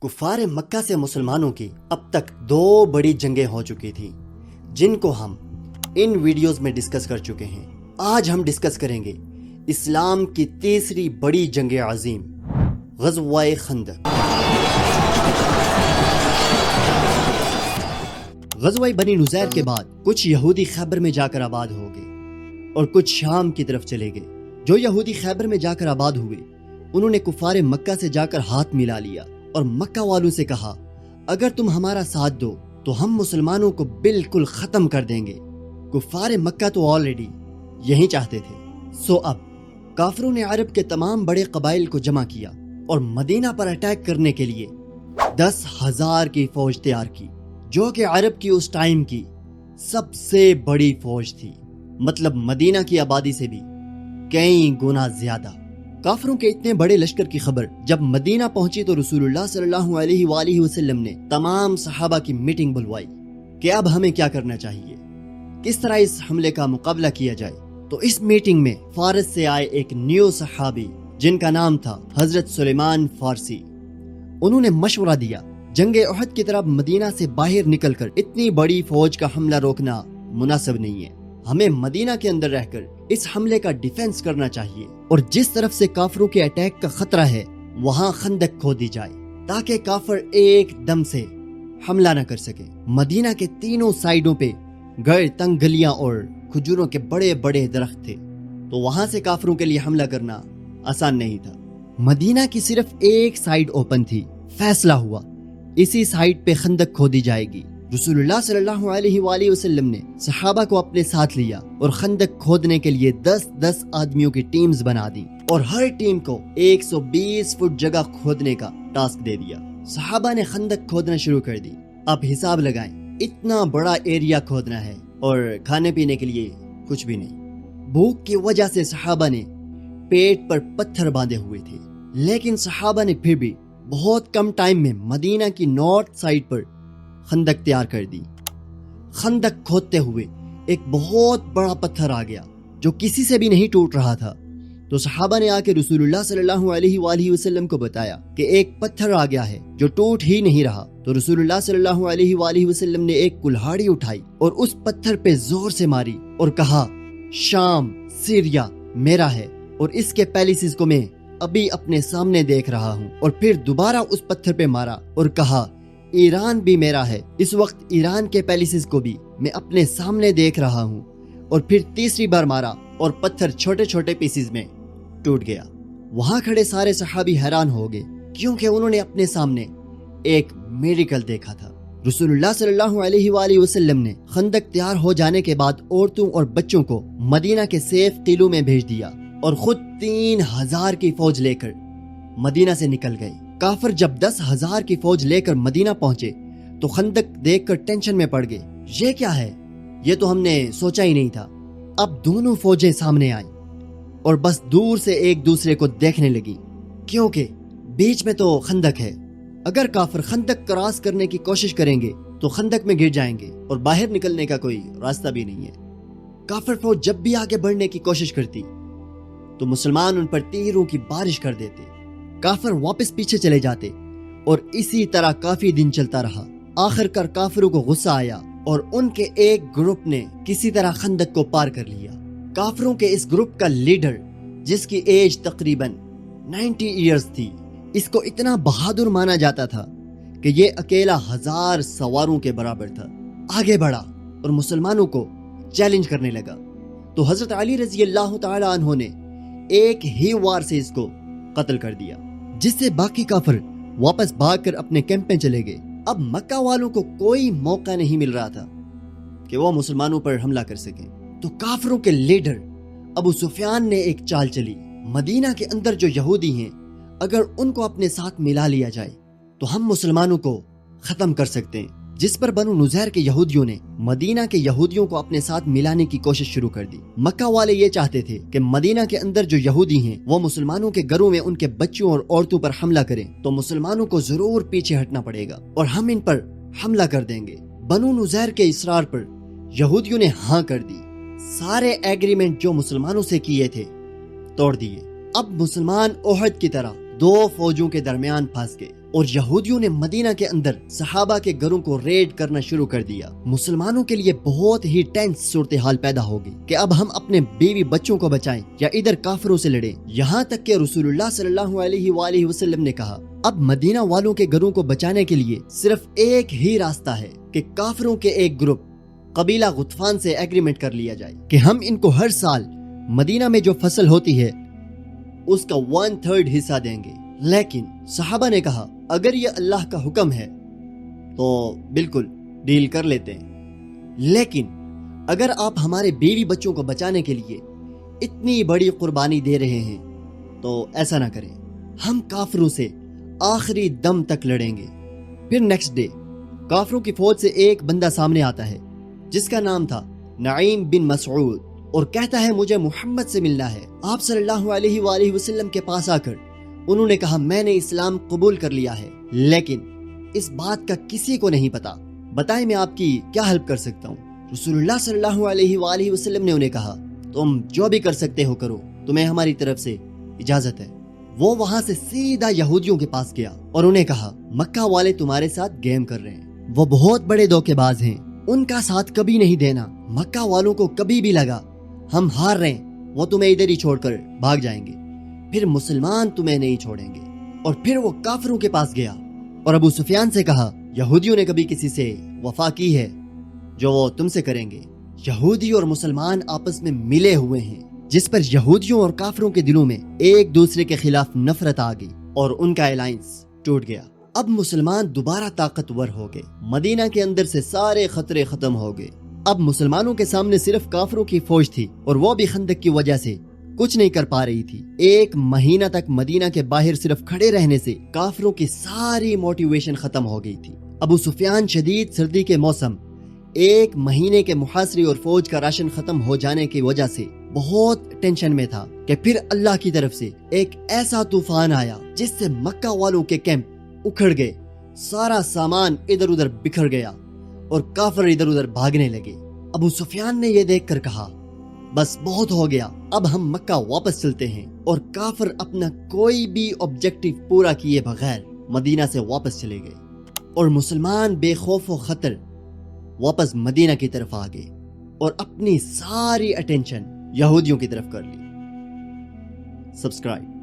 کفار مکہ سے مسلمانوں کی اب تک 2 بڑی جنگیں ہو چکی تھیں جن کو ہم ان ویڈیوز میں ڈسکس کر چکے ہیں۔ آج ہم ڈسکس کریں گے اسلام کی تیسری بڑی جنگ عظیم، غزوہ خندق۔ غزوہ بنی نذیر کے بعد کچھ یہودی خیبر میں جا کر آباد ہو گئے اور کچھ شام کی طرف چلے گئے۔ جو یہودی خیبر میں جا کر آباد ہوئے انہوں نے کفار مکہ سے جا کر ہاتھ ملا لیا اور مکہ والوں سے کہا، اگر تم ہمارا ساتھ دو تو ہم مسلمانوں کو بالکل ختم کر دیں گے۔ کفار مکہ تو آلریڈی یہی چاہتے تھے۔ اب کافروں نے عرب کے تمام بڑے قبائل کو جمع کیا اور مدینہ پر اٹیک کرنے کے لیے 10,000 کی فوج تیار کی، جو کہ عرب کی اس ٹائم کی سب سے بڑی فوج تھی، مطلب مدینہ کی آبادی سے بھی کئی گنا زیادہ۔ کافروں کے اتنے بڑے لشکر کی خبر جب مدینہ پہنچی تو رسول اللہ صلی اللہ علیہ وآلہ وسلم نے تمام صحابہ کی میٹنگ بلوائی کہ اب ہمیں کیا کرنا چاہیے، کس طرح اس حملے کا مقابلہ کیا جائے۔ تو اس میٹنگ میں فارس سے آئے ایک نیو صحابی جن کا نام تھا حضرت سلیمان فارسی، انہوں نے مشورہ دیا، جنگ احد کی طرف مدینہ سے باہر نکل کر اتنی بڑی فوج کا حملہ روکنا مناسب نہیں ہے، ہمیں مدینہ کے اندر رہ کر اس حملے کا ڈیفنس کرنا چاہیے، اور جس طرف سے کافروں کے اٹیک کا خطرہ ہے وہاں خندق کھودی جائے تاکہ کافر ایک دم سے حملہ نہ کر سکے۔ مدینہ کے تینوں سائیڈوں پہ گڑ تنگ گلیاں اور کھجوروں کے بڑے بڑے درخت تھے، تو وہاں سے کافروں کے لیے حملہ کرنا آسان نہیں تھا۔ مدینہ کی صرف ایک سائیڈ اوپن تھی۔ فیصلہ ہوا اسی سائیڈ پہ خندق کھودی جائے گی۔ رسول اللہ صلی اللہ علیہ وآلہ وسلم نے صحابہ کو اپنے ساتھ لیا اور خندق کھودنے کے لیے 10 آدمیوں کی ٹیمز بنا دی اور ہر ٹیم کو 120 فٹ جگہ کھودنے کا ٹاسک دے دیا۔ صحابہ نے خندق کھودنا شروع کر دی۔ اب حساب لگائیں، اتنا بڑا ایریا کھودنا ہے اور کھانے پینے کے لیے کچھ بھی نہیں۔ بھوک کی وجہ سے صحابہ نے پیٹ پر پتھر باندھے ہوئے تھے، لیکن صحابہ نے پھر بھی بہت کم ٹائم میں مدینہ کی نارتھ سائڈ پر خندق تیار کر دی۔ خندق کھودتے ہوئے ایک بہت بڑا پتھر آ گیا جو کسی سے بھی نہیں ٹوٹ رہا تھا، تو صحابہ نے آ کے رسول اللہ صلی اللہ علیہ وآلہ وسلم کو بتایا کہ ایک پتھر آ گیا ہے جو ٹوٹ ہی نہیں رہا۔ تو رسول اللہ صلی اللہ علیہ وآلہ وسلم نے ایک کلہاڑی اٹھائی اور اس پتھر پہ زور سے ماری اور کہا، شام سیریا میرا ہے اور اس کے پیلیسز کو میں ابھی اپنے سامنے دیکھ رہا ہوں، اور پھر دوبارہ اس پتھر پہ مارا اور کہا، ایران بھی میرا ہے، اس وقت ایران کے پیلیسز کو بھی میں اپنے سامنے دیکھ رہا ہوں، اور پھر تیسری بار مارا اور پتھر چھوٹے چھوٹے پیسز میں ٹوٹ گیا۔ وہاں کھڑے سارے صحابی حیران ہو گئے کیونکہ انہوں نے اپنے سامنے ایک میریکل دیکھا تھا۔ رسول اللہ صلی اللہ علیہ وآلہ وسلم نے خندق تیار ہو جانے کے بعد عورتوں اور بچوں کو مدینہ کے سیف قلعوں میں بھیج دیا اور خود 3,000 کی فوج لے کر مدینہ سے نکل گئے۔ کافر جب 10,000 کی فوج لے کر مدینہ پہنچے تو خندق دیکھ کر ٹینشن میں پڑ گئے، یہ کیا ہے، یہ تو ہم نے سوچا ہی نہیں تھا۔ اب دونوں فوجیں سامنے آئیں اور بس دور سے ایک دوسرے کو دیکھنے لگی، کیونکہ بیچ میں تو خندق ہے، اگر کافر خندق کراس کرنے کی کوشش کریں گے تو خندق میں گر جائیں گے اور باہر نکلنے کا کوئی راستہ بھی نہیں ہے۔ کافر فوج جب بھی آگے بڑھنے کی کوشش کرتی تو مسلمان ان پر تیروں کی بارش کر دیتے، کافر واپس پیچھے چلے جاتے، اور اسی طرح کافی دن چلتا رہا۔ آخر کار کافروں کو غصہ آیا اور ان کے ایک گروپ نے کسی طرح خندق کو پار کر لیا۔ کافروں کے اس گروپ کا لیڈر، جس کی ایج تقریباً 90 ایئرز تھی، اس کو اتنا بہادر مانا جاتا تھا کہ یہ اکیلا 1000 سواروں کے برابر تھا۔ آگے بڑھا اور مسلمانوں کو چیلنج کرنے لگا، تو حضرت علی رضی اللہ تعالی عنہ نے ایک ہی وار سے اس کو قتل کر دیا، جس سے باقی کافر واپس بھاگ کر اپنے کیمپ میں چلے گئے۔ اب مکہ والوں کو کوئی موقع نہیں مل رہا تھا کہ وہ مسلمانوں پر حملہ کر سکیں، تو کافروں کے لیڈر ابو سفیان نے ایک چال چلی، مدینہ کے اندر جو یہودی ہیں اگر ان کو اپنے ساتھ ملا لیا جائے تو ہم مسلمانوں کو ختم کر سکتے ہیں، جس پر بنو نذیر کے یہودیوں نے مدینہ کے یہودیوں کو اپنے ساتھ ملانے کی کوشش شروع کر دی۔ مکہ والے یہ چاہتے تھے کہ مدینہ کے اندر جو یہودی ہیں وہ مسلمانوں کے گھروں میں ان کے بچوں اور عورتوں پر حملہ کریں تو مسلمانوں کو ضرور پیچھے ہٹنا پڑے گا اور ہم ان پر حملہ کر دیں گے۔ بنو نذیر کے اصرار پر یہودیوں نے ہاں کر دی، سارے ایگریمنٹ جو مسلمانوں سے کیے تھے توڑ دیے۔ اب مسلمان احد کی طرح 2 فوجوں کے درمیان پھنس گئے۔ اور یہودیوں نے مدینہ کے اندر صحابہ کے گھروں کو ریڈ کرنا شروع کر دیا۔ مسلمانوں کے لیے بہت ہی ٹینس صورتحال پیدا ہوگی کہ اب ہم اپنے بیوی بچوں کو بچائیں یا ادھر کافروں سے لڑیں، یہاں تک کہ رسول اللہ صلی اللہ علیہ وآلہ وسلم نے کہا اب مدینہ والوں کے گھروں کو بچانے کے لیے صرف ایک ہی راستہ ہے کہ کافروں کے ایک گروپ قبیلہ غطفان سے ایگریمنٹ کر لیا جائے کہ ہم ان کو ہر سال مدینہ میں جو فصل ہوتی ہے اس کا 1/3 حصہ دیں گے۔ لیکن صحابہ نے کہا اگر یہ اللہ کا حکم ہے تو بالکل ڈیل کر لیتے ہیں، لیکن اگر آپ ہمارے بیوی بچوں کو بچانے کے لیے اتنی بڑی قربانی دے رہے ہیں تو ایسا نہ کریں، ہم کافروں سے آخری دم تک لڑیں گے۔ پھر نیکسٹ ڈے کافروں کی فوج سے ایک بندہ سامنے آتا ہے جس کا نام تھا نعیم بن مسعود، اور کہتا ہے مجھے محمد سے ملنا ہے۔ آپ صلی اللہ علیہ وآلہ وسلم کے پاس آ کر انہوں نے کہا میں نے اسلام قبول کر لیا ہے، لیکن اس بات کا کسی کو نہیں پتا، بتائیں میں آپ کی کیا ہیلپ کر سکتا ہوں۔ رسول اللہ صلی اللہ علیہ وآلہ وسلم نے انہیں کہا تم جو بھی کر سکتے ہو کرو، تمہیں ہماری طرف سے اجازت ہے۔ وہ وہاں سے سیدھا یہودیوں کے پاس گیا اور انہیں کہا مکہ والے تمہارے ساتھ گیم کر رہے ہیں، وہ بہت بڑے دھوکے باز ہیں، ان کا ساتھ کبھی نہیں دینا۔ مکہ والوں کو کبھی بھی لگا ہم ہار رہے ہیں وہ تمہیں ادھر ہی چھوڑ کر بھاگ جائیں گے، پھر مسلمان تمہیں نہیں چھوڑیں گے۔ اور پھر وہ کافروں کے پاس گیا اور ابو سفیان سے کہا یہودیوں نے کبھی کسی سے وفا کی ہے جو وہ تم سے کریں گے؟ یہودی اور مسلمان آپس میں ملے ہوئے ہیں، جس پر یہودیوں اور کافروں کے دلوں میں ایک دوسرے کے خلاف نفرت آ گئی اور ان کا الائنس ٹوٹ گیا۔ اب مسلمان دوبارہ طاقتور ہو گئے، مدینہ کے اندر سے سارے خطرے ختم ہو گئے۔ اب مسلمانوں کے سامنے صرف کافروں کی فوج تھی اور وہ بھی خندق کی وجہ سے کچھ نہیں کر پا رہی تھی۔ ایک مہینہ تک مدینہ کے باہر صرف کھڑے رہنے سے کافروں کی ساری موٹیویشن ختم ہو گئی تھی۔ ابو سفیان شدید سردی کے موسم، ایک مہینے کے محاصرے اور فوج کا راشن ختم ہو جانے کی وجہ سے بہت ٹینشن میں تھا کہ پھر اللہ کی طرف سے ایک ایسا طوفان آیا جس سے مکہ والوں کے کیمپ اکھڑ گئے، سارا سامان ادھر ادھر بکھر گیا اور کافر ادھر ادھر بھاگنے لگے۔ ابو سفیان نے یہ دیکھ کر کہا بس بہت ہو گیا، اب ہم مکہ واپس چلتے ہیں، اور کافر اپنا کوئی بھی آبجیکٹو پورا کیے بغیر مدینہ سے واپس چلے گئے، اور مسلمان بے خوف و خطر واپس مدینہ کی طرف آ گئے اور اپنی ساری اٹینشن یہودیوں کی طرف کر لی۔ سبسکرائب